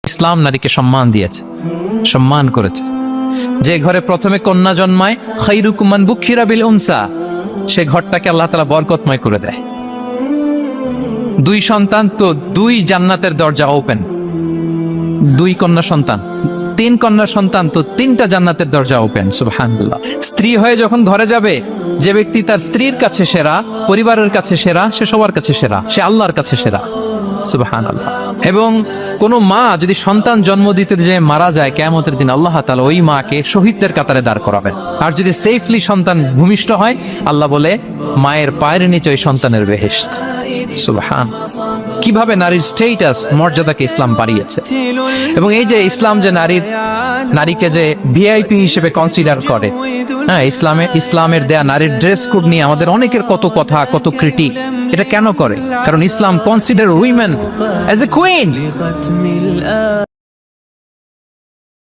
ইসলাম নারীকে সম্মান দিয়েছে, সম্মান করেছে। যে ঘরে প্রথমে কন্যা জন্মায়, খাইরুকুম মান বুখিরা বিল উনসা, সে ঘরটাকে আল্লাহ তাআলা বরকতময় করে দেয়। 2 সন্তান তো 2 জান্নাতের দরজা ওপেন। 2 কন্যা সন্তান, 3 কন্যা সন্তান তো 3টা জান্নাতের দরজা ওপেন। সুবহানাল্লাহ। স্ত্রী হয়ে যখন ঘরে যাবে, যে ব্যক্তি তার স্ত্রীর কাছে সেরা, পরিবারের কাছে সেরা, সে সবার কাছে সেরা, সে আল্লাহর কাছে সেরা। সুবহানাল্লাহ। এবং কোনো মা যদি সন্তান জন্ম দিতে যে মারা যায়, কিয়ামতের দিন আল্লাহ তাআলা ওই মাকে শহীদদের কাতারে দাঁড় করাবেন। আর যদি সেফলি সন্তান ভূমিষ্ঠ হয়, আল্লাহ বলে মায়ের পায়ের নিচে ওই সন্তানের বেহেশত। সুবহান। কিভাবে নারীর স্ট্যাটাস, মর্যাদাকে ইসলাম বাড়িয়েছে। এবং এই যে ইসলাম যে নারীকে যে ভিআইপি হিসেবে কনসিডার করে, হ্যাঁ, ইসলামের দেয়া নারীর ড্রেস কোড নিয়ে আমাদের অনেকের কত কথা, কত ক্রিটিক। এটা কেন করে? কারণ Islam consider women as a queen.